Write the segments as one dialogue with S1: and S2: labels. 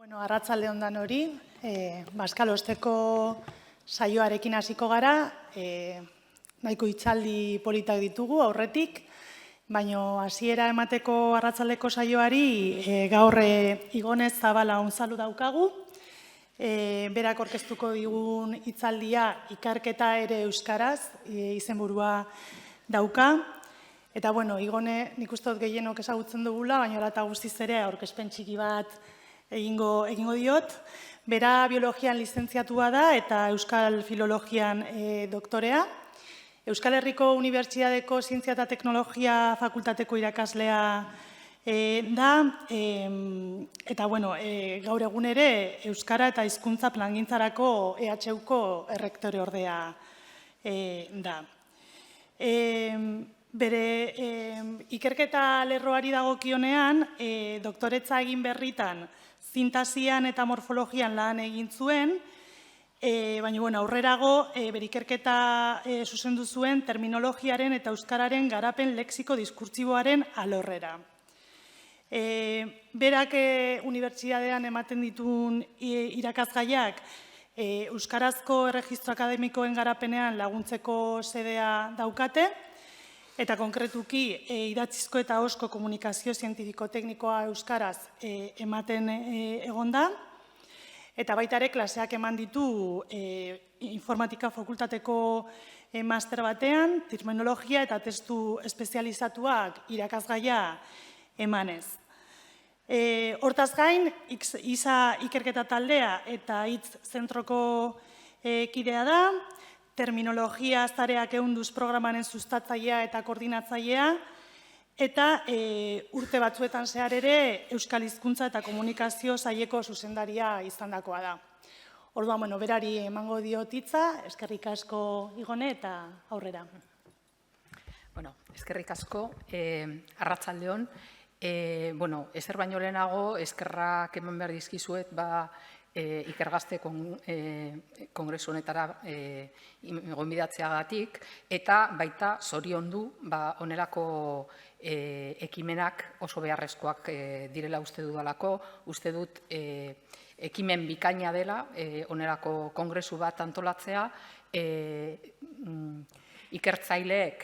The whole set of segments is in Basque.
S1: Arratsalde on danori, Baskalosteko saioarekin hasiko gara, nahiko hitzaldi politak ditugu aurretik, baina hasiera emateko arratsaldeko saioari gaur Igonez Zabala Unzalu daukagu, berak aurkeztuko digun hitzaldia ikerketa ere euskaraz izenburua dauka. Eta Igone nik uste dut gehienok ezagutzen dugula, baina hala eta guztiz ere aurkezpen txiki bat egingo diot. Bera biologian lizentziatua da eta euskal filologian doktorea. Euskal Herriko Unibertsitateko Zientzia eta Teknologia Fakultateko irakaslea da. Eta gaur egun ere Euskara eta Hizkuntza Plangintzarako EHUko errektore ordea da. Bere ikerketa lerroari dagokionean, doktoretza egin berritan sintasian eta morfologian lan egin zuen, baina aurrerago bere ikerketa zuzendu zuen terminologiaren eta euskararen garapen lexiko diskurtsiboaren alorrera. Berak unibertsitatean ematen dituen irakasgaiak euskarazko erregistro akademikoen garapenean laguntzeko xedea daukate, eta konkretuki idatzizko eta ahozko komunikazio zientifiko-teknikoa euskaraz ematen egon da. Eta baita ere klaseak eman ditu informatika fakultateko master batean, terminologia eta testu espezializatuak irakasgaia emanez. Hortaz gain, ISA ikerketa taldea eta hitz zentroko kidea da, terminologia zareak ehunduz programaren sustatzailea eta koordinatzailea, eta urte batzuetan zehar ere Euskal Hizkuntza eta Komunikazio Saileko zuzendaria izandakoa da. Orduan, berari emango diot hitza, eskerrik asko Igone eta aurrera.
S2: Eskerrik asko, arratsalde on. Ezer baino lehenago, eskerrak eman behar dizkizuet, ikergazte kongresu honetara gonbidatzeagatik, eta baita zoriondu honelako ekimenak oso beharrezkoak direla uste dudalako. Uste dut ekimen bikaina dela honelako kongresu bat antolatzea, ikertzaile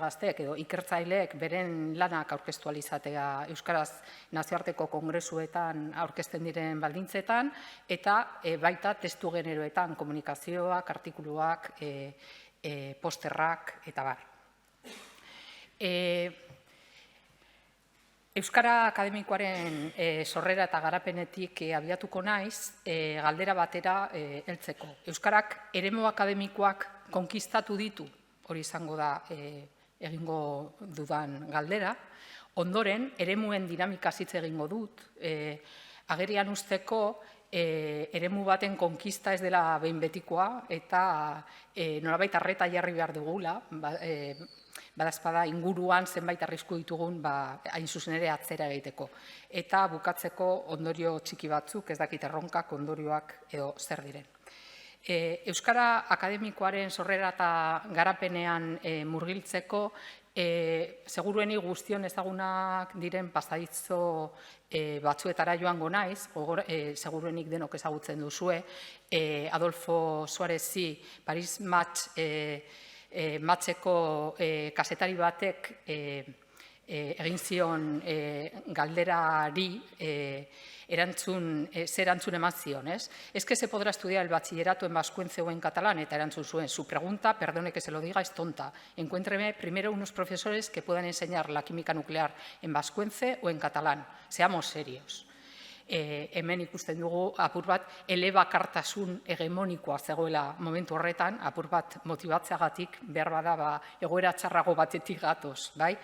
S2: gazteek edo ikertzaileek beren lanak aurkeztu ahal izatea euskaraz nazioarteko kongresuetan aurkezten diren baldintzetan, eta baita testu generoetan komunikazioak, artikuluak, posterrak eta bar. Euskara akademikoaren sorrera eta garapenetik abiatuko naiz, galdera batera heltzeko. Euskarak eremu akademikoak konkistatu ditu, hori izango da egingo dudan galdera. Ondoren, eremuen dinamika hitz egingo dut, agerian usteko eremu baten konkista ez dela behin betikoa, eta nolabait arreta jarri behar dugula, badazpada inguruan zenbait arrisku ditugun hain zuzen ere atzera egiteko. Eta bukatzeko ondorio txiki batzuk, ez dakit erronkak ondorioak edo zer diren. Euskara akademikoaren sorrera eta garapenean murgiltzeko, segurueni guztion ezagunak diren pasadizo batzuetara joango naiz, seguruenik denok ezagutzen duzue, Adolfo Suarezi Paris Matcheko kazetari batek egin zion galderari ze erantzun eman zion, ¿es? Es que se podrá estudiar el bachillerato en vascuence o en catalán, eta erantzun zuen. Su pregunta, perdone que se lo diga, es tonta. Encuéntreme primero unos profesores que puedan enseñar la química nuclear en vascuence o en catalán. Seamos serios. Hemen ikusten dugu apur bat elebakartasun hegemonikoa zegoela momentu horretan, apur bat motibatzeagatik behar bada egoera txarrago batetik gatoz, bai?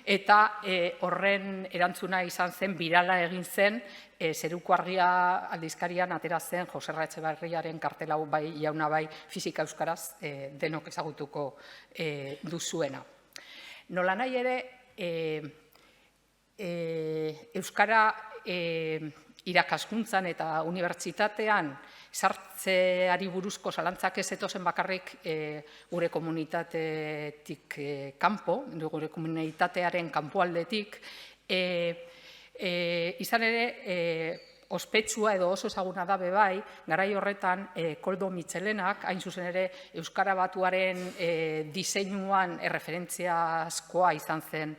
S2: Eta horren erantzuna izan zen, birala egin zen, Zeruko Argia aldizkarian atera zen Jose Etxebarriaren kartela bai jauna bai fisika euskaraz denok ezagutuko duzuena. Nolanahi ere, euskara irakaskuntzan eta unibertsitatean sartzeari buruzko zalantzak ez etozen bakarrik gure komunitatetik kanpo, gure komunitatearen kanpoaldetik, izan ere ospetsua edo oso ezaguna da bai, garai horretan Koldo Mitxelenak, hain zuzen ere Euskara Batuaren diseinuan erreferentziazkoa izan zen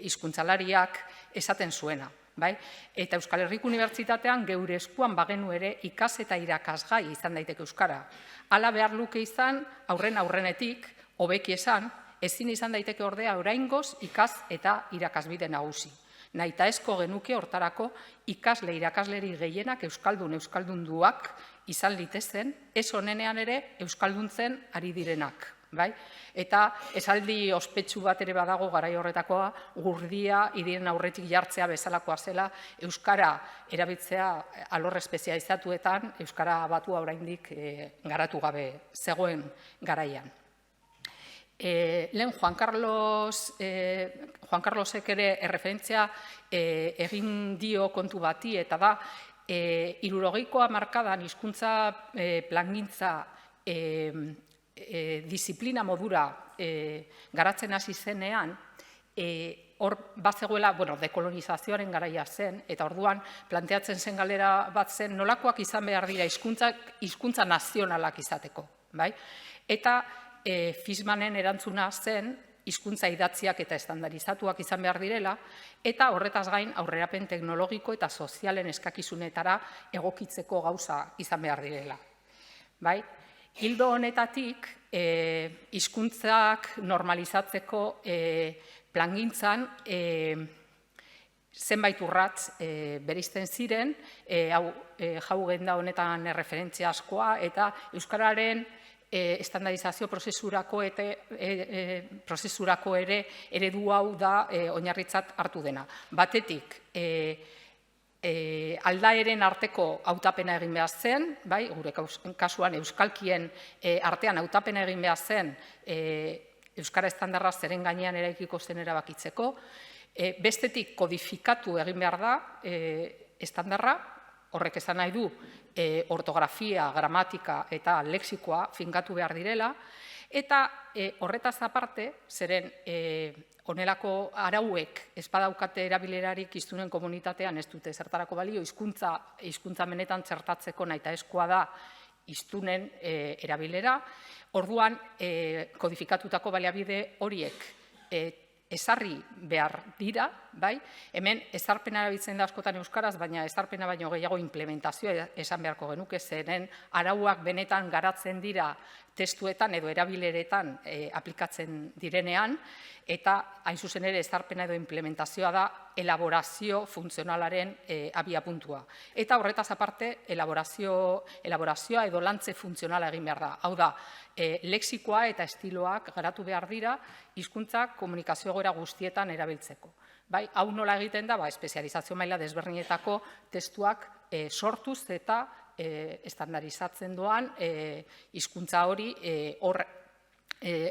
S2: hizkuntzalariak esaten zuena. Bai? Eta Euskal Herriko Unibertsitatean geure eskuan bagenu ere ikas eta irakasgai izan daiteke euskara. Hala behar luke izan, aurrenetik, hobeki esan, ezin izan daiteke ordea oraingoz ikas eta irakasbide nagusi. Nahitaezko genuke hortarako ikasle irakasleri gehienak euskaldunduak izan litezen, ez onenean ere euskalduntzen ari direnak. Bai? Eta esaldi ospetsu bat ere badago garai horretakoa, gurdia idiren aurretik jartzea bezalakoa zela, euskara erabiltzea alor espezializatuetan, euskara batua oraindik garatu gabe zegoen garaian. Lehen Juan Carlosek ere erreferentzia egin dio kontu bati, eta da, 60ko hamarkadan hizkuntza plangintza disiplina modura garatzen hasi zenean, hor bazegoela, dekolonizazioaren garaia zen, eta orduan planteatzen zen galdera bat zen, nolakoak izan behar dira hizkuntza nazionalak izateko. Eta Fishmanen erantzuna zen, hizkuntza idatziak eta estandarizatuak izan behar direla, eta horretaz gain aurrerapen teknologiko eta sozialen eskakizunetara egokitzeko gauza izan behar direla. Hildo honetatik, hizkuntzak normalizatzeko plangintzan zenbait urrats bereizten ziren, jau genda honetan erreferentzia askoa, eta euskararen estandarizazio prozesurako ere eredu hau da oinarritzat hartu dena. Batetik, aldaeren arteko hautapena egin behar zen, gure kasuan euskalkien artean hautapena egin behar zen euskara estandarra zeren gainean eraikiko zen erabakitzeko. Bestetik, kodifikatu egin behar da estandarra, horrek esan nahi du ortografia, gramatika eta lexikoa finkatu behar direla, eta horretaz aparte, zeren honelako arauek ez badaukate erabilerarik hiztunen komunitatean ez dute zertarako balio, hizkuntza benetan txertatzeko nahitaezkoa da hiztunen erabilera, orduan kodifikatutako baliabide horiek ezarri behar dira, hemen ezarpena erabiltzen da askotan euskaraz, baina ezarpena baino gehiago implementazioa esan beharko genuke, zeren arauak benetan garatzen dira testuetan edo erabileretan aplikatzen direnean, eta hain zuzen ere ezarpena edo implementazioa da elaborazio funtzionalaren abiapuntua. Eta horretaz aparte, elaborazioa edo lantze funtzionala egin behar da. Hau da, lexikoa eta estiloak garatu behar dira hizkuntzak komunikazio egoera guztietan erabiltzeko. Hau nola egiten da, espezializazio maila desberdinetako testuak sortuz eta estandarizatzen doan hizkuntza hori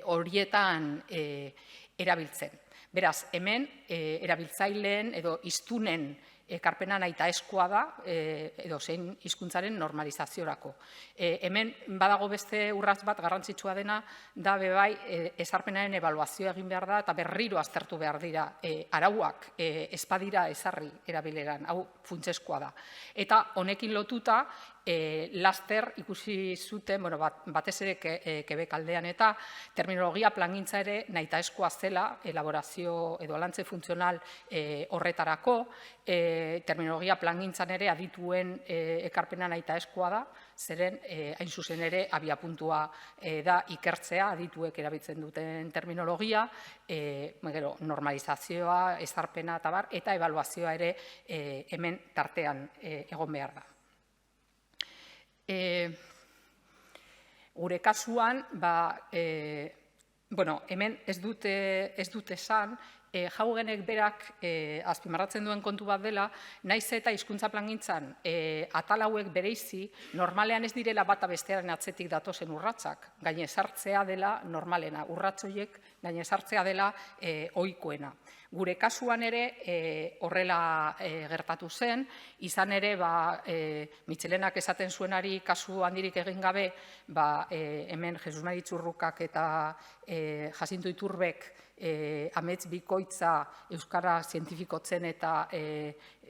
S2: horietan erabiltzen. Beraz, hemen erabiltzaileen edo hiztunen ekarpena nahitaezkoa da edo zein hizkuntzaren normalizaziorako. Hemen badago beste urrats bat garrantzitsua dena, da bebai ezarpenaren ebaluazioa egin behar da eta berriro aztertu behar dira arauak ez badira ezarri erabileran, hau funtsezkoa da. Eta honekin lotuta, laster ikusi zuten, batez ere Quebec aldean eta terminologia plangintza ere nahitaezkoa zela elaborazio edo lantze funtzional horretarako, terminologia plangintzan ere adituen ekarpena nahitaezkoa da, zeren hain zuzen ere abiapuntua da ikertzea adituek erabiltzen duten terminologia, normalizazioa, ezarpena eta ebaluazioa ere hemen tartean egon behar da. Gure kasuan, hemen ez dute esan, Jaugenek berak azpimarratzen duen kontu bat dela, naiz eta hizkuntza plangintzan atal hauek bereizi, normalean ez direla bata bestearen atzetik datozen urratsak, gainezartzea dela normalena, urrats horiek gainezartzea dela ohikoena. Gure kasuan ere horrela gertatu zen, izan ere Mitxelenak esaten zuenari kasu handirik egin gabe, hemen Jesus Mari Txurrukak eta Jacinto Iturbek amets bikoitza euskara zientifikotzen eta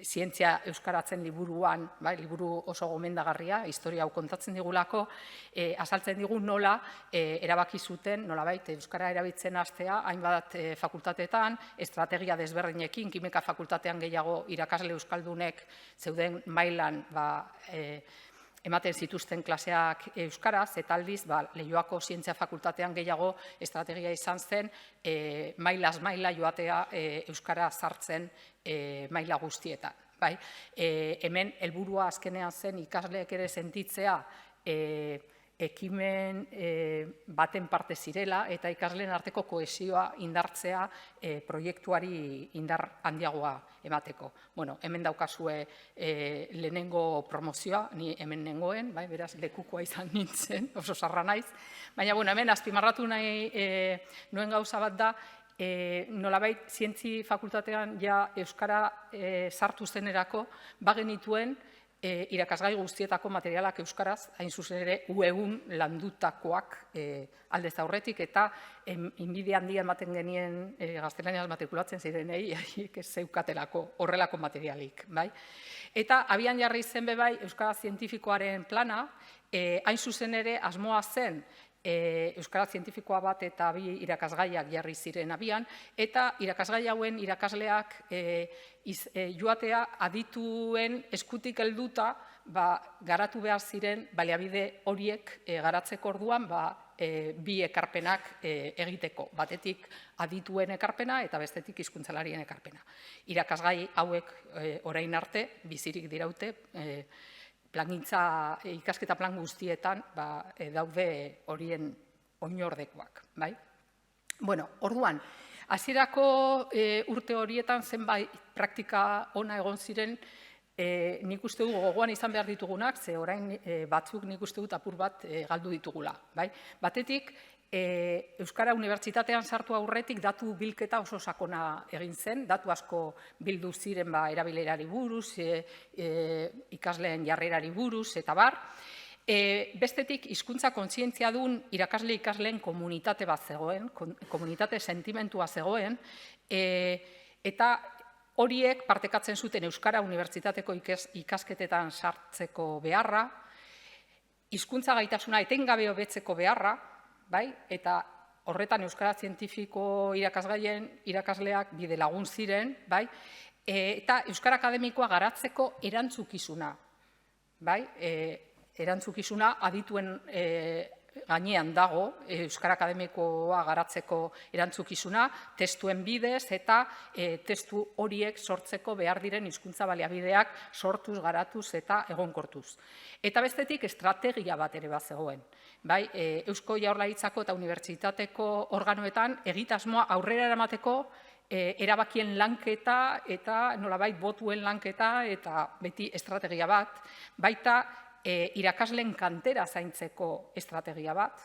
S2: zientzia euskaratzen liburuan, liburu oso gomendagarria, historia hau kontatzen digulako, azaltzen digu nola erabaki zuten, nolabait euskara erabiltzen hastea, hainbat fakultatetan, estrategia desberdinekin, kimika fakultatean gehiago irakasle euskaldunek zeuden mailan ematen zituzten klaseak euskaraz, eta aldiz, Leioako zientzia fakultatean gehiago estrategia izan zen, mailaz maila joatea euskara sartzen maila guztietan. Hemen helburua azkenean zen ikasleek ere sentitzea ekimen baten parte zirela eta ikasleen arteko kohesioa indartzea proiektuari indar handiagoa emateko. Hemen daukazue lehenengo promozioa, ni hemen nengoen, beraz lekukoa izan nintzen, oso sarra naiz, baina hemen azpimarratu nahi nuen gauza bat da, nolabait zientzi fakultatean ja euskara sartu zenerako, bagenituen irakasgai guztietako materialak euskaraz, hain zuzen ere U-egun landutakoak aldez aurretik, eta inbide handia ematen genien gaztelaniaz matrikulatzen zirenei, haiek ez zeukatelako horrelako materialik. Eta abian jarri zen bebai euskara zientifikoaren plana, hain zuzen ere asmoa zen euskara zientifikoa bat eta bi irakasgaiak jarri ziren abian, eta irakasgai hauen irakasleak joatea adituen eskutik helduta garatu behar ziren baliabide horiek garatzeko orduan bi ekarpenak egiteko. Batetik adituen ekarpena eta bestetik hizkuntzalarien ekarpena. Irakasgai hauek orain arte bizirik diraute, plangintza ikasketa plan guztietan daude horien oinordekoak. Orduan, hasierako urte horietan zenbait praktika ona egon ziren, nik uste dugu gogoan izan behar ditugunak, ze orain batzuk nik uste dut apur bat galdu ditugula. Batetik, Euskara Unibertsitatean sartu aurretik datu bilketa oso sakona egin zen, datu asko bildu ziren erabilerari buruz, ikasleen jarrerari buruz, eta bar. Bestetik, hizkuntza kontzientziadun irakasle-ikasleen komunitate bat zegoen, komunitate sentimentua zegoen, eta horiek partekatzen zuten Euskara Unibertsitateko ikasketetan sartzeko beharra, hizkuntza gaitasuna etengabe hobetzeko beharra, eta horretan euskara zientifiko irakasgaien irakasleak bide lagun ziren, eta euskara akademikoa garatzeko erantzukizuna. Erantzukizuna adituen gainean dago, euskara akademikoa garatzeko erantzukizuna, testuen bidez eta testu horiek sortzeko behar diren hizkuntza baliabideak sortuz, garatuz eta egonkortuz. Eta bestetik estrategia bat ere bazegoen. Eusko Jaurlaritzako eta unibertsitateko organoetan egitasmoa aurrera eramateko erabakien lanketa eta nolabait botuen lanketa eta beti estrategia bat, baita irakasleen kantera zaintzeko estrategia bat,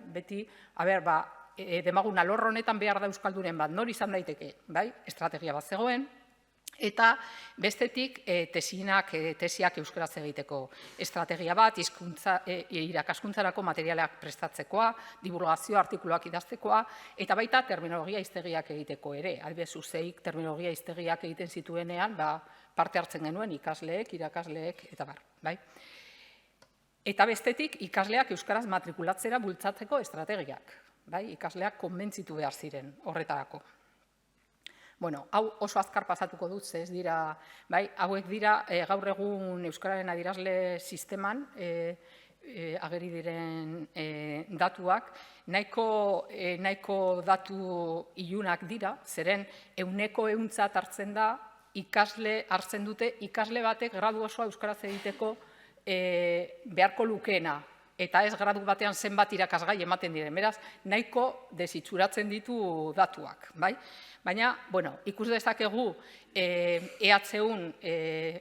S2: beti, demagun alor honetan behar da euskaldunen bat, nor izan daiteke, estrategia bat zegoen, eta bestetik tesiak euskaraz egiteko estrategia bat, irakaskuntzarako materialak prestatzekoa, divulgazio artikuluak idaztekoa, eta baita terminologia hiztegiak egiteko ere. Adibidez, UCEIk terminologia hiztegiak egiten zituenean, parte hartzen genuen ikasleek, irakasleek, eta bar. Eta bestetik, ikasleak euskaraz matrikulatzera bultzatzeko estrategiak. Ikasleak konbentzitu behar ziren horretarako. Hau oso azkar pasatuko dut, ez dira, hauek dira gaur egun euskararen adierazle sisteman ageri diren datuak, nahiko datu ilunak dira, zeren 100% hartzen da, ikasle hartzen dute, ikasle batek gradu osoa euskaraz egiteko beharko lukeena, eta ez gradu batean zenbat irakasgai ematen diren. Beraz, nahiko desitxuratzen ditu datuak. Baina, ikus dezakegu EH1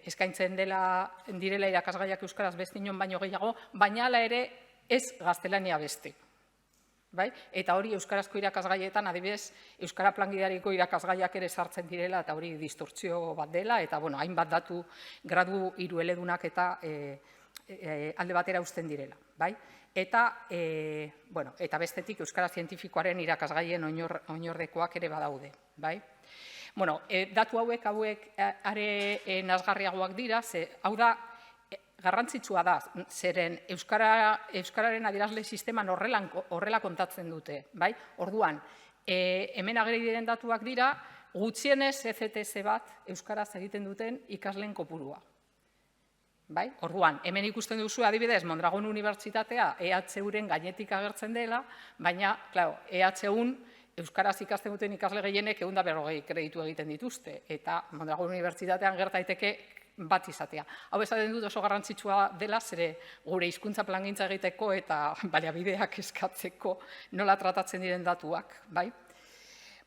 S2: eskaintzen direla irakasgaiak euskaraz beste inon baino gehiago, baina hala ere ez gaztelania beste. Eta hori euskarazko irakasgaietan, adibidez, euskara plangideariko irakasgaiak ere sartzen direla, eta hori distortzio bat dela, eta hainbat datu gradu 3 eledunak eta alde batera uzten direla. Eta, eta bestetik Euskara zientifikoaren irakasgaien oinordekoak ere badaude, bai? Datu hauek are nazgarriagoak dira, hau da, garrantzitsua da, zeren Euskararen adierazle sisteman horrela kontatzen dute, bai? Orduan, hemen ageri diren datuak dira, gutxienez ECTS bat Euskaraz egiten duten ikasleen kopurua. Orduan, hemen ikusten duzu adibidez, Mondragon Unibertsitatea EHUren gainetik agertzen dela, baina, EHUn Euskaraz ikasten duten ikasle gehienek 140 kreditu egiten dituzte, eta Mondragon Unibertsitatean gerta daiteke bat izatea. Hau esaten dut oso garrantzitsua dela, zere gure hizkuntza plangintza egiteko eta baliabideak eskatzeko nola tratatzen diren datuak, bai?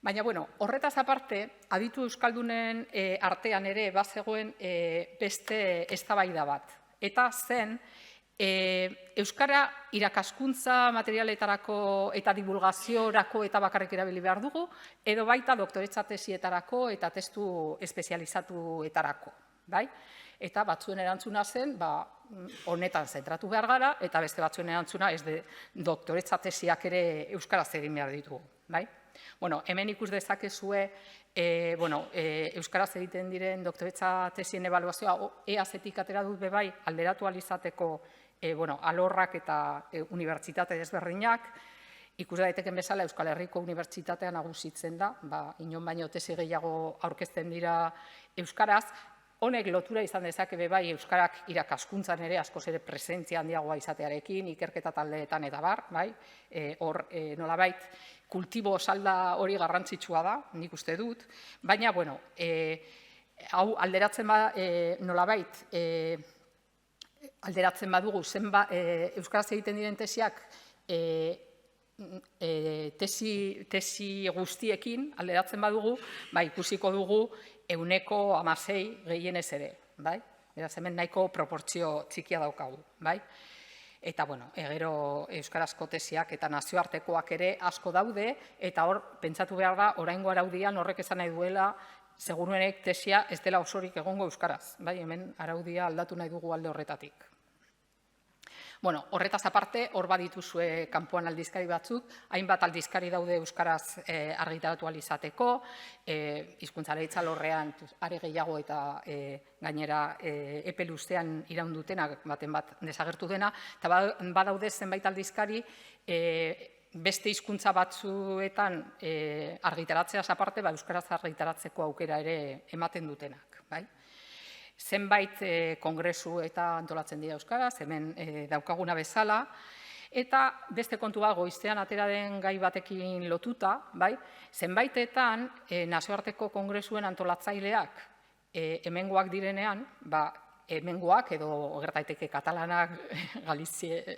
S2: Baina, horretaz aparte, aditu euskaldunen artean ere bazegoen beste eztabaida bat. Eta zen, Euskara irakaskuntza materialetarako eta divulgaziorako eta bakarrik erabili behar dugu, edo baita doktoretza tesietarako eta testu espezializatuetarako. Eta batzuen erantzuna zen, honetan zentratu behar gara, eta beste batzuen erantzuna ez doktoretza tesiak ere euskaraz egin behar ditugu. Hemen ikus dezakezue euskaraz egiten diren doktoretza tesien ebaluazioa EAZ-etik atera dut bebai alderatu alizateko alorrak eta unibertsitate desberdinak. Ikus daiteken bezala Euskal Herriko Unibertsitatean nagusitzen da, inon baino tesi gehiago aurkezten dira euskaraz. Honek lotura izan dezake bebai euskarak irakaskuntzan ere askoz ere presentzia handiagoa izatearekin, ikerketa taldeetan eta bar, hor nolabait kultibo salda hori garrantzitsua da, nik uste dut, baina, hau alderatzen nolabait, alderatzen badugu euskaraz egiten diren tesiak tesi guztiekin alderatzen badugu, ikusiko dugu 16% gehienez ere, beraz hemen nahiko proportzio txikia daukagu, eta gero euskarazko tesiak eta nazioartekoak ere asko daude, eta hor pentsatu behar da oraingo araudian horrek esan nahi duela seguruenek tesia ez dela osorik egongo euskaraz, hemen araudia aldatu nahi dugu alde horretatik. Horretaz aparte, hor badituzue kanpoan aldizkari batzuk, hainbat aldizkari daude euskaraz argitaratu alizateko, hizkuntzalaritza alorrean are gehiago eta gainera epe luzean iraundutenak baten bat desagertu dena, eta badaude zenbait aldizkari beste hizkuntza batzuetan argitaratzeaz aparte, euskaraz argitaratzeko aukera ere ematen dutenak, zenbait kongresu eta antolatzen dira euskaraz, hemen daukaguna bezala, eta beste kontua goizean atera den gai batekin lotuta, zenbaitetan nazioarteko kongresuen antolatzaileak hemengoak direnean, hemengoak edo gertaiteke katalanak,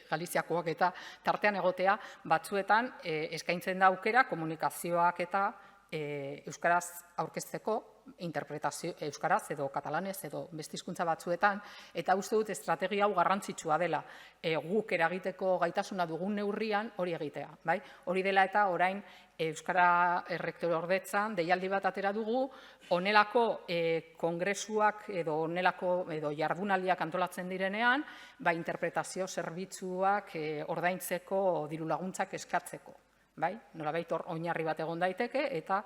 S2: galiziakoak eta tartean egotea, batzuetan eskaintzen da aukera komunikazioak eta euskaraz aurkezteko, interpretazio euskaraz edo katalanez edo beste hizkuntza batzuetan, eta uste dut estrategia hau garrantzitsua dela guk eragiteko gaitasuna dugun neurrian hori egitea. Hori dela eta orain Euskara Errektoreordetzan deialdi bat atera dugu, honelako kongresuak edo honelako jardunaldiak antolatzen direnean, interpretazio zerbitzuak ordaintzeko diru laguntzak eskatzeko. Nolabait hor oinarri bat egon daiteke eta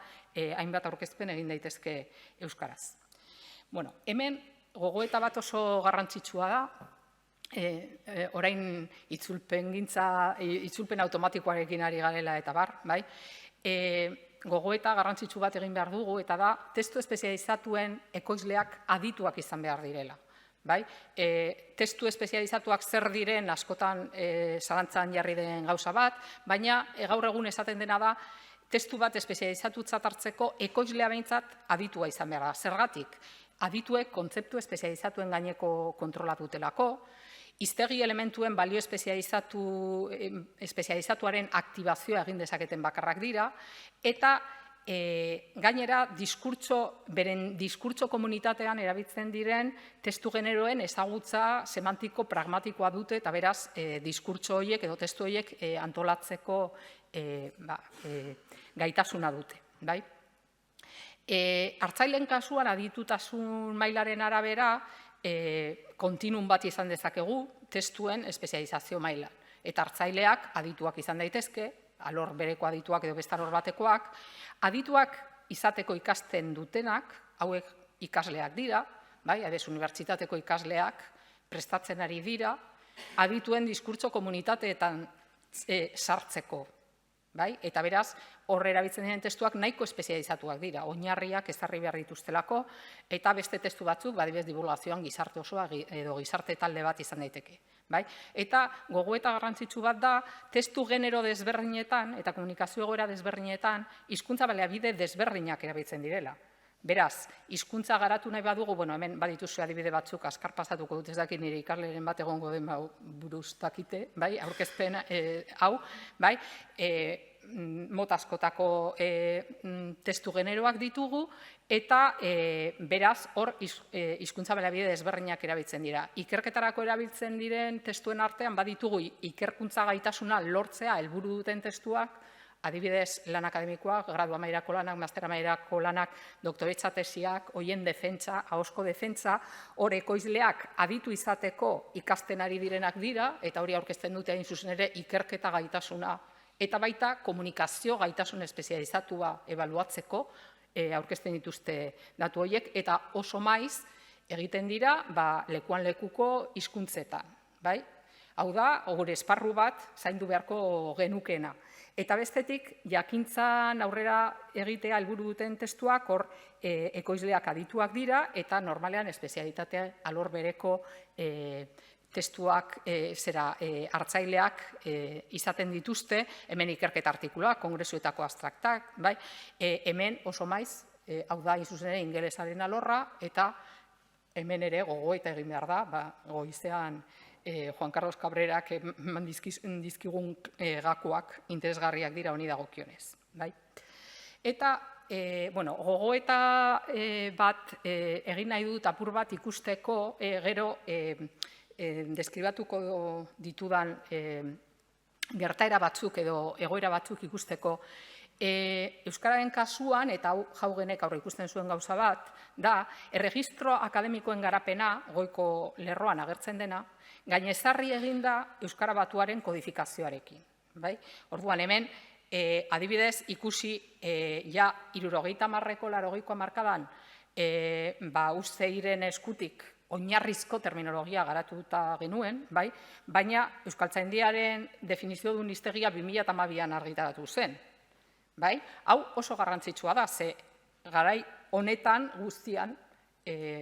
S2: hainbat aurkezpen egin daitezke euskaraz. Hemen gogoeta bat oso garrantzitsua da, orain itzulpen automatikoarekin ari garela eta bar, gogoeta garrantzitsu bat egin behar dugu eta da testu espezializatuen ekoizleak adituak izan behar direla. Testu espezializatuak zer diren askotan zalantzan jarri den gauza bat, baina gaur egun esaten dena da testu bat espezializatutzat hartzeko ekoizlea behintzat aditua izan behar da. Zergatik, adituek kontzeptu espezializatuen gaineko kontrola dutelako, hiztegi elementuen balio espezializatuaren aktibazioa egin dezaketen bakarrak dira, eta gainera beren diskurtso komunitatean erabiltzen diren testu generoen ezagutza semantiko pragmatikoa dute eta beraz diskurtso horiek edo testu horiek antolatzeko gaitasuna dute. Hartzaileen kasuan aditutasun mailaren arabera kontinun bat izan dezakegu testuen espezializazio mailan. Eta hartzaileak adituak izan daitezke, alor bereko adituak edo beste alor batekoak, adituak izateko ikasten dutenak, hauek ikasleak dira, bai, adez unibertsitateko ikasleak prestatzen ari dira, adituen diskurtso komunitateetan sartzeko, bai? Eta beraz, hor erabiltzen diren testuak nahiko espezializatuak dira, oinarriak ezarri behar dituztelako, eta beste testu batzuk, adibidez divulgazioan gizarte osoa edo gizarte talde bat izan daiteke. Bai? Eta gogoeta garrantzitsu bat da, testu genero desberdinetan eta komunikazio egoera desberdinetan hizkuntza baliabide desberdinak erabiltzen direla. Beraz, hizkuntza garatu nahi badugu, hemen badituzu adibide batzuk, azkar pasatuko dut ez dakit nire ikasleren bat egongo den buruz dakite, bai, aurkezpen hau, bai, mota askotako testu generoak ditugu, eta beraz, hor hizkuntza baliabide desberdinak erabiltzen dira. Ikerketarako erabiltzen diren testuen artean baditugu ikerkuntza gaitasuna lortzea helburu duten testuak, adibidez, lan akademikoak, gradu amaierako lanak, master amaierako lanak, doktoretza tesiak, hoien defentsa, ahozko defentsa, hor ekoizleak aditu izateko ikasten ari direnak dira, eta hori aurkezten dute hain zuzen ere ikerketa gaitasuna, eta baita komunikazio gaitasun espezializatua ebaluatzeko aurkezten dituzte datu horiek, eta oso maiz egiten dira lekuan lekuko hizkuntzetan, bai? Hau da, gure esparru bat zaindu beharko genukena. Eta bestetik, jakintzan aurrera egitea helburu duten testuak, hor ekoizleak adituak dira, eta normalean espezialitatea alor bereko testuak, hartzaileak izaten dituzte, hemen ikerketa artikuloak, kongresuetako abstraktak, bai? Hemen oso maiz, hau da, zuzen ere, ingelesaren alorra, eta hemen ere gogoeta egin behar da, goizean Juan Carlos Cabrerak dizkigun gakoak interesgarriak dira honi dagokionez. Eta, gogoeta bat egin nahi dut apur bat ikusteko, gero deskribatuko ditudan gertaera batzuk edo egoera batzuk ikusteko, Euskararen kasuan, eta hau genek aurre ikusten zuen gauza bat, da, erregistro akademikoen garapena, goiko lerroan agertzen dena, gainezarri eginda Euskara Batuaren kodifikazioarekin. Orduan, hemen, adibidez, ikusi, ja, 70ko, 80ko hamarkadan, Uzteiren eskutik oinarrizko terminologia garatuta genuen, baina Euskaltzaindiaren definizio duen hiztegia 2012an argitaratu zen. Hau oso garrantzitsua da, ze garai honetan guztian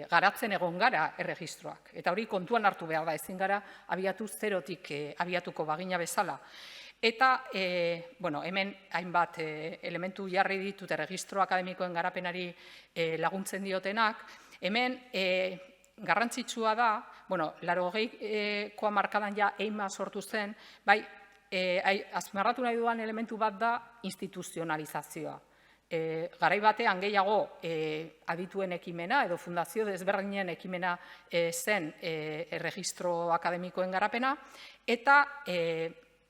S2: garatzen egon gara erregistroak. Eta hori kontuan hartu behar da, ezin gara abiatu zerotik abiatuko bagina bezala. Eta, hemen hainbat elementu jarri ditut erregistro akademikoen garapenari laguntzen diotenak, hemen garrantzitsua da, 80ko hamarkadan ja EIMA sortu zen, azpimarratu nahi dudan elementu bat da instituzionalizazioa. Garai batean gehiago adituen ekimena edo fundazio desberdinen ekimena zen erregistro akademikoen garapena, eta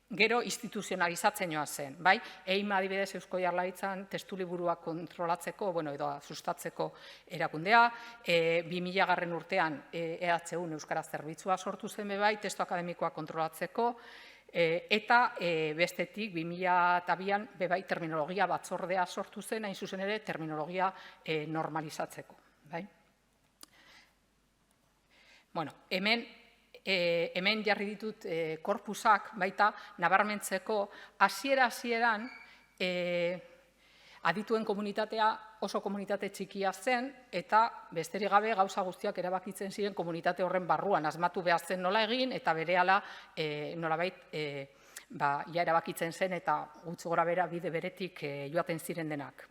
S2: gero instituzionalizatzen joan zen. EIMA adibidez Eusko Jaurlaritzan testuliburuak kontrolatzeko edo sustatzeko erakundea, 2000 urtean EHUn Euskara Zerbitzua sortu zen testu akademikoak kontrolatzeko, eta bestetik 2002an bebai terminologia batzordea sortu zen, hain zuzen ere terminologia normalizatzeko. Hemen jarri ditut korpusak baita nabarmentzeko hasieran adituen komunitatea oso komunitate txikia zen, eta besterik gabe gauza guztiak erabakitzen ziren komunitate horren barruan, asmatu behar zen nola egin, eta berehala nolabait ja erabakitzen zen, eta gutxi gora bera bide beretik joaten ziren denak.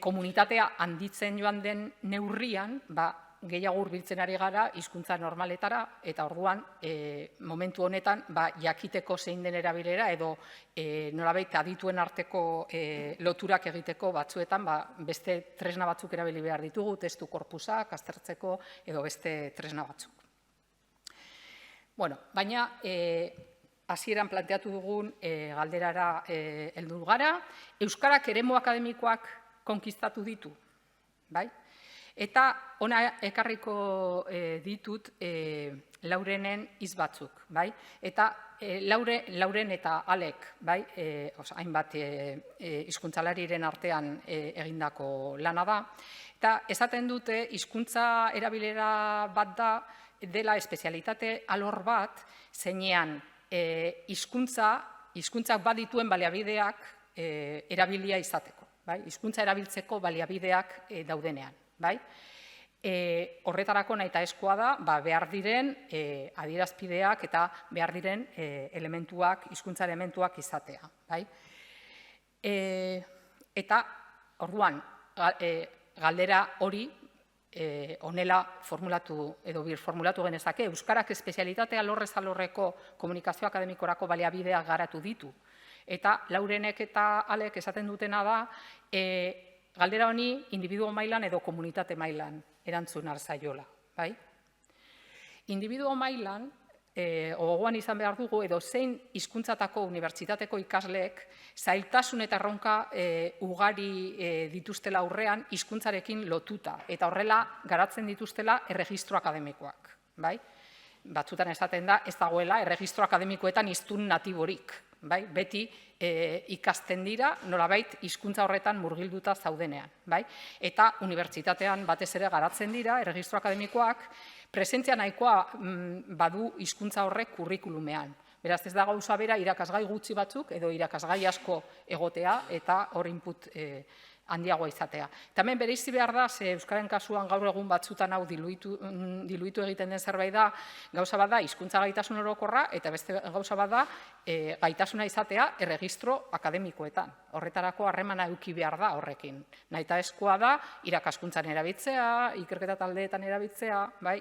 S2: Komunitatea handitzen joan den neurrian, gehiago hurbiltzen ari gara hizkuntza normaletara, eta orduan momentu honetan jakiteko zein den erabilera edo nolabait adituen arteko loturak egiteko batzuetan beste tresna batzuk erabili behar ditugu, testu korpusak aztertzeko edo beste tresna batzuk. Baina hasieran planteatu dugun galderara heldu gara, euskarak eremu akademikoak konkistatu ditu, bai? Eta ona ekarriko ditut Laurenen hitz batzuk, bai? Eta Lauren eta Alek, bai? Hainbat hizkuntzalariren artean egindako lana da. Eta esaten dute hizkuntza erabilera bat dela espezialitate alor bat, zeinean hizkuntzak badituen baliabideak erabilia izateko, bai? Hizkuntza erabiltzeko baliabideak daudenean, bai? Horretarako nahitaezkoa da behar diren adierazpideak eta behar diren elementuak, hizkuntza elementuak izatea, bai? Eta orduan galdera hori honela formulatu edo birformulatu genezake, euskarak espezialitate alorrez alorreko komunikazio akademikorako baliabideak garatu ditu. Eta Laurenek eta Alek esaten dutena da, galdera honi individuo mailan edo komunitate mailan erantzun arzaiola, bai? Individuo mailan, gogoan izan behar dugu, edo zein hizkuntzatako unibertsitateko ikasleek zailtasun eta erronka ugari dituztela aurrean hizkuntzarekin lotuta, eta horrela garatzen dituztela erregistro akademikoak, bai? Batzutan esaten da, ez dagoela erregistro akademikoetan hiztun natiborik, bai? Beti ikasten dira, nolabait hizkuntza horretan murgilduta zaudenean, bai? Eta unibertsitatean batez ere garatzen dira erregistro akademikoak presentzia nahikoa badu hizkuntza horrek kurrikulumean. Beraz, ez da gauza bera irakasgai gutxi batzuk edo irakasgai asko egotea eta hor input handiagoa izatea. Eta hemen bereizi behar da, ze euskaren kasuan gaur egun batzutan hau diluitu egiten den zerbait da, gauza bat da hizkuntza gaitasun orokorra eta beste gauza bat da gaitasuna izatea erregistro akademikoetan. Horretarako harremana eduki behar da horrekin. Nahitaezkoa da irakaskuntzan erabiltzea, ikerketa taldeetan erabiltzea, bai?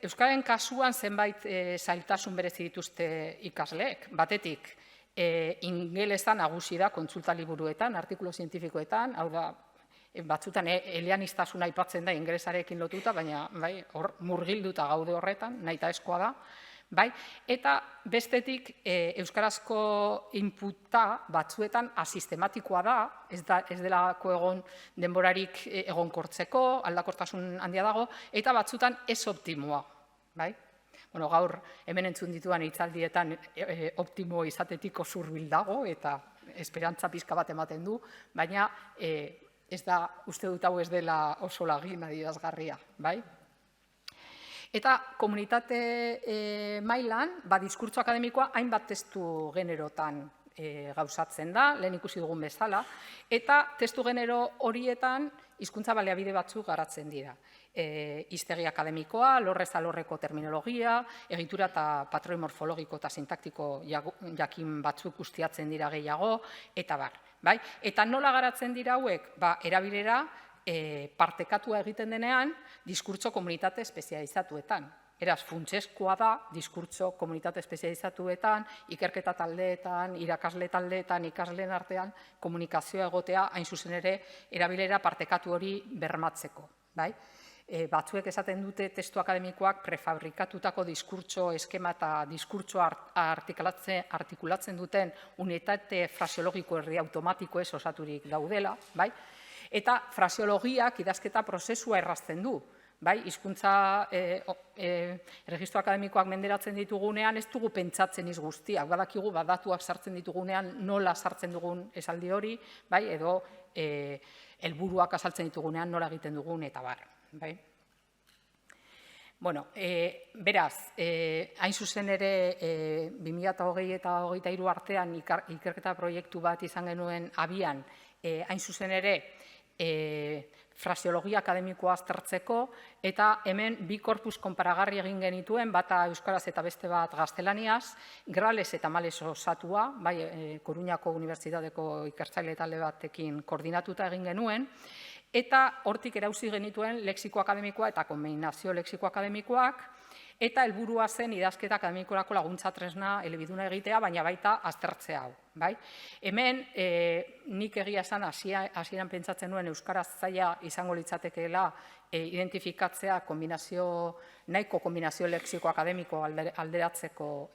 S2: Euskaren kasuan zenbait zailtasun berezi dituzte ikasleek, batetik, ingelesan nagusi da kontsulta liburuetan, artikulu zientifikoetan, hau da, batzutan eleaniztasuna aipatzen da ingelesarekin lotuta, baina hor murgilduta gaude horretan, nahitaezkoa da, bai? Eta bestetik euskarazko inputa batzuetan asistematikoa da, ez delako egon denborarik egonkortzeko, aldakortasun handia dago, eta batzutan ez optimoa, bai? Gaur hemen entzun dituan hitzaldietan optimo izatetik oso hurbil dago eta esperantza pixka bat ematen du, baina ez da, uste dut hau ez dela oso lagin adierazgarria, bai? Eta komunitate mailan, diskurtso akademikoa hainbat testu generotan gauzatzen da, lehen ikusi dugun bezala, eta testu genero horietan hizkuntza baliabide batzuk garatzen dira. Hiztegi akademikoa, lorrez alorreko terminologia, egitura eta patroi morfologiko eta sintaktiko jakin batzuk ustiatzen dira gehiago, eta bar. Eta nola garatzen dira hauek? Erabilera partekatua egiten denean, diskurtso komunitate espezializatuetan. Eraz, funtsezkoa da, diskurtso komunitate espezializatuetan, ikerketa taldeetan, irakasle taldeetan, ikasleen artean, komunikazioa egotea, hain zuzen ere, erabilera partekatu hori bermatzeko. Batzuek esaten dute testu akademikoak prefabrikatutako diskurtso eskema eta diskurtso artikulatzen duten unitate fraseologiko herri automatiko ez osaturik daudela, eta fraseologiak idazketa prozesua errazten du. Hizkuntza erregistro akademikoak menderatzen ditugunean ez dugu pentsatzen iz guztiak, badakigu datuak sartzen ditugunean nola sartzen dugun esaldi hori, edo helburuak azaltzen ditugunean nola egiten dugun eta bar. Beraz, hain zuzen ere 2020 eta 2023 artean ikerketa proiektu bat izan genuen abian, hain zuzen ere fraseologia akademikoa aztertzeko, eta hemen bi korpus konparagarri egin genituen, bata euskaraz eta beste bat gaztelaniaz, Grales eta Males osatua, Koruñako Unibertsitateko ikertzaile talde batekin koordinatuta egin genuen, eta hortik erauzi genituen lexiko akademikoa eta konbinazio lexiko akademikoak, eta helburua zen idazketa akademikorako laguntza tresna elebiduna egitea, baina baita aztertzea hau. Hemen, nik egia esan hasieran pentsatzen nuen euskaraz zaila izango litzatekeela identifikatzea nahiko kombinazio lexiko akademiko alderatzeko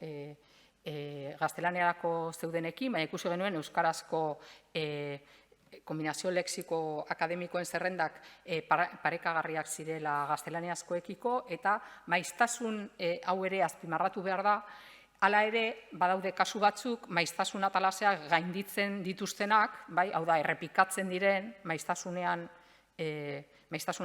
S2: gaztelaniarako zeudenekin, baina ikusi genuen euskarazko kombinazio lexiko akademikoen zerrendak parekagarriak zirela gaztelaniazkoekiko, eta maiztasun hau ere azpimarratu behar da. Hala ere, badaude kasu batzuk, maiztasun atalaseak gainditzen dituztenak, hau da, errepikatzen diren, maiztasun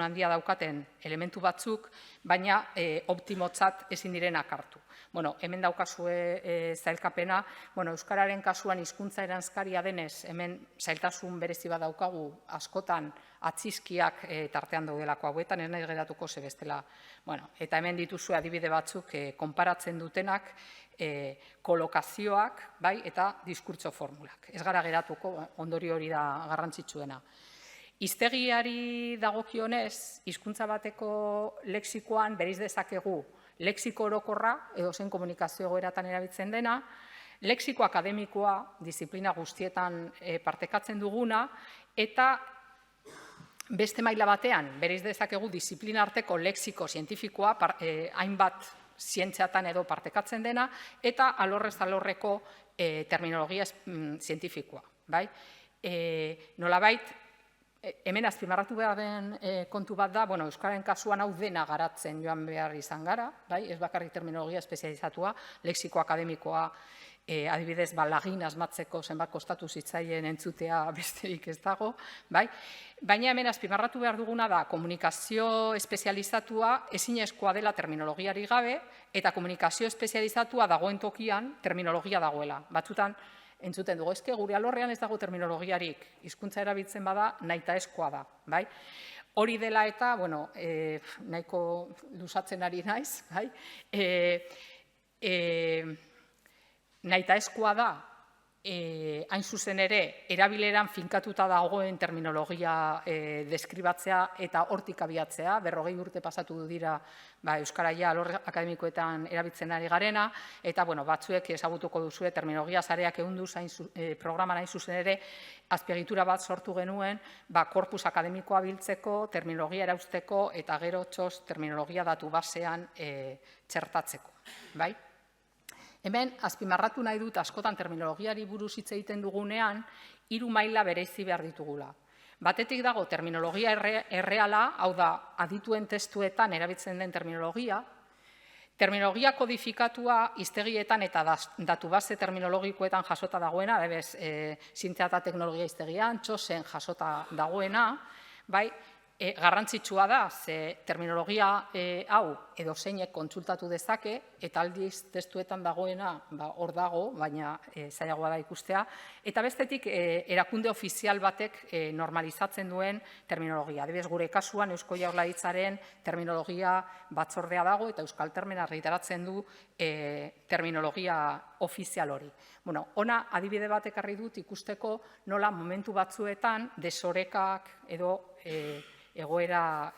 S2: handia daukaten elementu batzuk, baina optimotzat ezin direnak hartu. Hemen daukazue zailkapena, euskararen kasuan hizkuntza eranskaria denez, hemen zailtasun berezi bat daukagu askotan atzizkiak tartean daudelako hauetan, ez nahi geratuko ze bestela. Eta hemen dituzue adibide batzuk konparatzen dutenak, kolokazioak eta diskurtso formulak. Ez gara geratuko, ondorio hori da garrantzitsuena. Hiztegiari dagokionez, hizkuntza bateko lexikoan bereiz dezakegu lexiko orokorra, edozein komunikazio egoeratan erabiltzen dena, lexiko akademikoa, disiplina guztietan partekatzen duguna, eta beste maila batean, bereiz dezakegu disiplina arteko lexiko zientifikoa, hainbat zientziatan edo partekatzen dena, eta alorrez alorreko terminologia zientifikoa. Nolabait, hemen azpimarratu behar den kontu bat da, euskararen kasuan hau dena garatzen joan behar izan gara, ez bakarrik terminologia espezializatua, lexiko akademikoa, adibidez, lagin asmatzeko zenbat kostatu zitzaien entzutea besterik ez dago, baina hemen azpimarratu behar duguna da komunikazio espezializatua ezinezkoa dela terminologiari gabe, eta komunikazio espezializatua dagoen tokian terminologia dagoela. Batzutan, entzuten dugu, ezke gure alorrean ez dago terminologiarik, hizkuntza erabiltzen bada, nahitaezkoa da. Hori dela eta, nahiko luzatzen ari naiz, nahitaezkoa da, hain zuzen ere, erabileran finkatuta dagoen terminologia deskribatzea eta hortik abiatzea, 40 urte pasatu dira euskaraia alor akademikoetan erabiltzen ari garena, eta batzuek ezagutuko duzue terminologia sareak ehunduz programan hain zuzen ere, azpiegitura bat sortu genuen, korpus akademikoa biltzeko, terminologia erauzteko, eta gero terminologia datu basean txertatzeko. Hemen, azpimarratu nahi dut askotan terminologiari buruz hitz egiten dugunean, 3 maila bereizi behar ditugula. Batetik dago terminologia erreala, hau da, adituen testuetan erabiltzen den terminologia, terminologia kodifikatua hiztegietan eta datubase terminologikoetan jasota dagoena, zientzia eta teknologia hiztegian, txosen jasota dagoena, garrantzitsua da, ze terminologia hau edo zeinek kontsultatu dezake, eta aldiz testuetan dagoena hor dago, baina zailagoa da ikustea, eta bestetik erakunde ofizial batek normalizatzen duen terminologia. Adibidez, gure kasuan Eusko Jaurlaritzaren terminologia batzordea dago, eta Euskaltermen argitaratzen du terminologia ofizial hori. Ona adibide bat ekarri dut ikusteko nola momentu batzuetan desorekak edo egoera,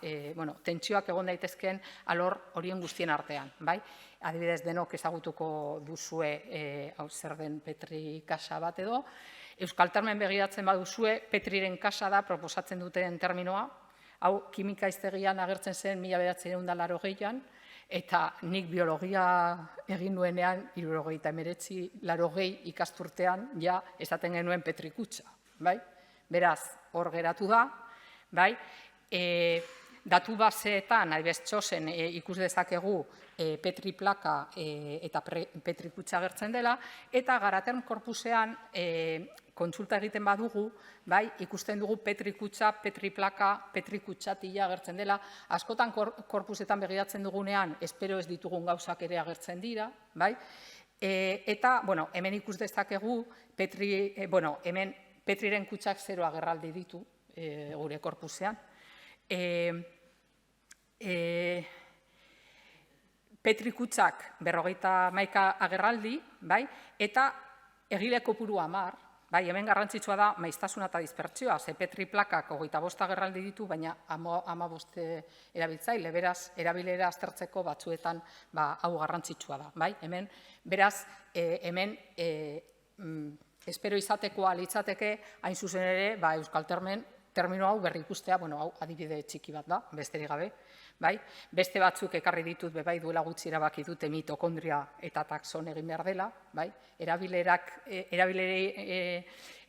S2: tentsioak egon daitezkeen alor horien guztien artean. Adibidez, denok ezagutuko duzue, hau zer den Petri kasa bat edo, Euskaltermen begiratzen baduzue, Petriren kasa da proposatzen duten terminoa, hau kimika hiztegian agertzen zen 1980an, eta nik biologia egin nuenean, 1980 ikasturtean, ja, esaten genuen Petri kutxa. Beraz, hor geratu da, datu baseetan, adibidez txosen ikus dezakegu Petri plaka eta Petri kutxa agertzen dela, eta Garaterm korpusean kontsulta egiten badugu, ikusten dugu Petri kutxa, Petri plaka, Petri kutxatila agertzen dela, askotan korpusetan begiratzen dugunean, espero ez ditugun gauzak ere agertzen dira, eta, hemen ikus dezakegu, hemen Petriren kutxak 0 agerraldi ditu gure korpusean, Petri kutxak 51 agerraldi, eta egile kopuru 10, hemen garrantzitsua da maiztasuna eta dispertsioa, ze Petri plakak 25 agerraldi ditu, baina 15 erabiltzaile, beraz, erabilera aztertzeko batzuetan hau garrantzitsua da. Beraz, hemen espero izatekoa litzateke, hain zuzen ere, Euskaltermen termino hau berrikustea, hau adibide txiki bat da, besterik gabe, bai? Beste batzuk ekarri ditut, bai duela gutxi erabaki dute mitokondria eta taxon egin behar dela, bai?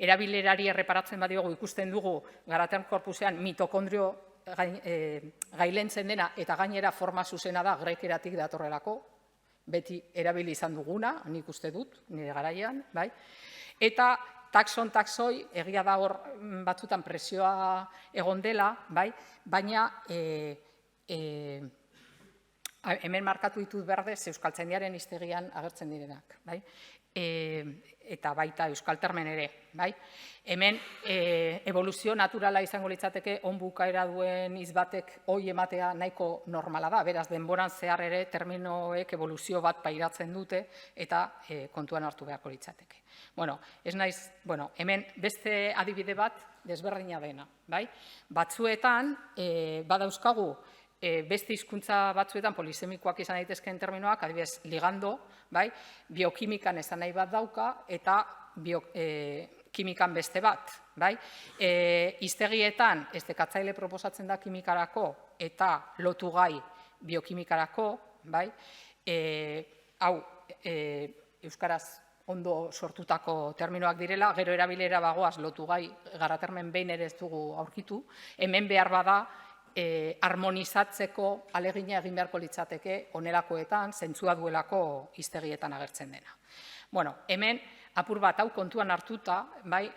S2: Erabilerari erreparatzen badiogu ikusten dugu garatean korpusean mitokondrio gailentzen dena eta gainera forma zuzena da grekeratik datorrelako, beti erabili izan duguna, nik uste dut, nire garaian, bai? Eta taxoi, egia da hor batzutan presioa egon dela, bai? Baina hemen markatu ditut berdez Euskaltzaindiaren hiztegian agertzen direnak, bai? Eta baita Euskaltermen ere, bai? Hemen evoluzio naturala izango litzateke on bukaera duen hitz batek hoi ematea nahiko normala da, beraz denboran zehar ere terminoek evoluzio bat pairatzen dute eta kontuan hartu beharko litzateke. Ez naiz, hemen beste adibide bat desberdina dena, bai? Batzuetan badauzkagu beste hizkuntza batzuetan polisemikoak izan daitezkeen terminoak, adibidez ligando, bai? Biokimikan esan nahi bat dauka eta kimikan beste bat, bai? Hiztegietan estekatzaile proposatzen da kimikarako eta lotu gai biokimikarako, bai? Hau, euskaraz ondo sortutako terminoak direla, gero erabilera bagoaz lotu gai garatermen behin ere ez dugu aurkitu, hemen behar bada harmonizatzeko alegina egin beharko litzateke onelakoetan, zentzua duelako hiztegietan agertzen dena. Hemen apur bat hau kontuan hartuta, bai,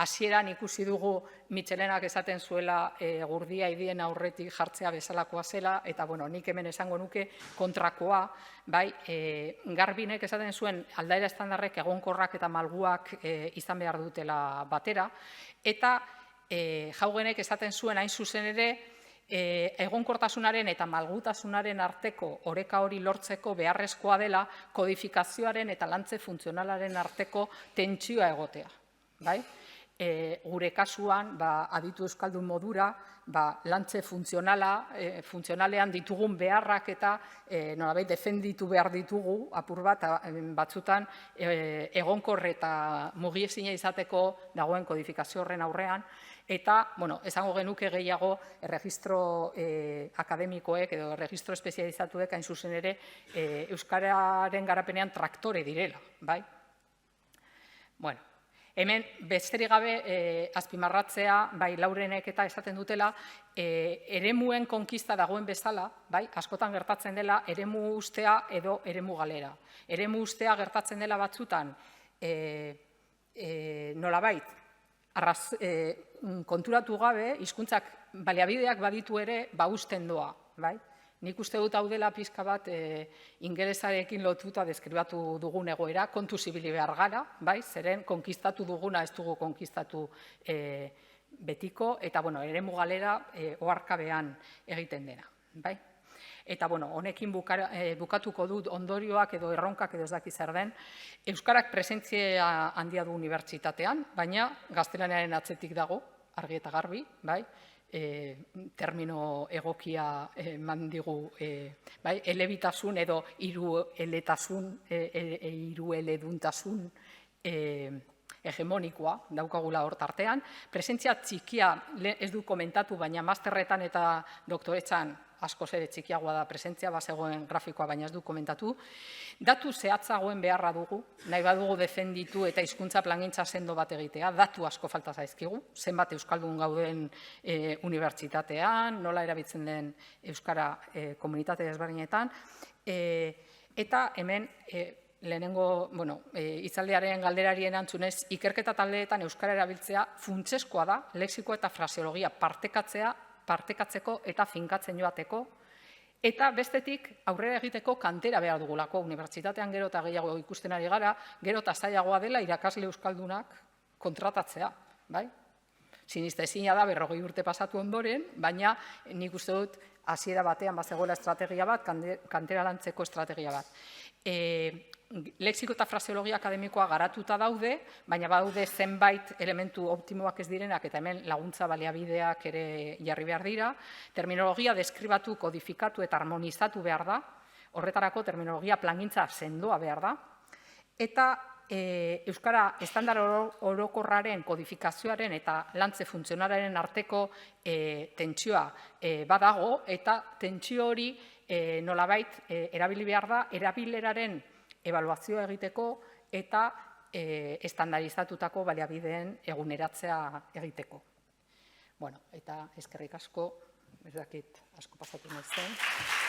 S2: hasieran ikusi dugu Michelenak esaten zuela gurdia idien aurretik jartzea bezalakoa zela, eta nik hemen esango nuke kontrakoa, bai, Garbinek esaten zuen aldaera estandarrek egonkorrak eta malguak izan behar dutela batera, eta Jaugenek esaten zuen hain zuzen ere egonkortasunaren eta malgutasunaren arteko oreka hori lortzeko beharrezkoa dela kodifikazioaren eta lantze funtzionalaren arteko tentsioa egotea. Gure kasuan, aditu euskaldun modura, lantze funtzionalean ditugun beharrak eta nolabait defenditu behar ditugu, apur bat, batzutan egonkor eta mugiezina izateko dagoen kodifikazio horren aurrean, eta, esango genuke gehiago erregistro akademikoek edo erregistro espezializatuek hain zuzen ere euskararen garapenean traktore direla, bai? Hemen besterik gabe azpimarratzea, bai, Laurenek eta esaten dutela, eremuen konkista dagoen bezala, bai, askotan gertatzen dela eremu ustea edo eremu galera. Eremu ustea gertatzen dela batzutan, nolabait, konturatu gabe, hizkuntzak baliabideak baditu ere, usten doa, bai? Nik uste dut hau dela pixka bat ingelesarekin lotuta deskribatu dugun egoera, kontu zibili behar gara, bai? Zeren konkistatu duguna ez dugu konkistatu betiko, eta eremu galera oharkabean egiten dena, bai? Eta honekin bukatuko dut ondorioak edo erronkak edo ez daki zer den. Euskarak presentzia handia du unibertsitatean, baina gaztelaniaren atzetik dago, argi eta garbi, bai? Termino egokia eman digu elebitasun edo hirueleduntasun hegemonikoa daukagula hor tartean. Presentzia txikia ez du komentatu, baina masterretan eta doktoretzan askoz ere txikiagoa da presentzia, bazegoen grafikoa baina ez du komentatu. Datu zehatzagoen beharra dugu, nahi badugu defenditu eta hizkuntza plangintza sendo bat egitea, datu asko falta zaizkigu, zenbat euskaldun gauden unibertsitatean, nola erabiltzen den euskara komunitate desberdinetan, eta hemen lehenengo hitzaldiaren galderari erantzunez, ikerketa taldeetan euskara erabiltzea funtsezkoa da, lexiko eta fraseologia partekatzeko eta finkatzen joateko, eta bestetik aurrera egiteko kantera behar dugulako, unibertsitatean gero eta gehiago ikusten ari gara, gero eta zailagoa dela irakasle euskaldunak kontratatzea, bai? Sinestezina da 40 urte pasatu ondoren, baina nik uste dut hasiera batean bazegoela estrategia bat, kantera lantzeko estrategia bat. Lexiko eta fraseologia akademikoa garatuta daude, baina badaude zenbait elementu optimoak ez direnak eta hemen laguntza baliabideak ere jarri behar dira. Terminologia deskribatu, kodifikatu eta harmonizatu behar da, horretarako terminologia plangintza sendoa behar da, eta Euskara estandar orokorraren kodifikazioaren eta lantze funtzionalaren arteko tentsioa badago, eta tentsio hori nolabait erabili behar da erabileraren ebaluazioa egiteko eta estandarizatutako baliabideen eguneratzea egiteko. Bueno, eta eskerrik asko, ez dakit asko pasatu nahi zen.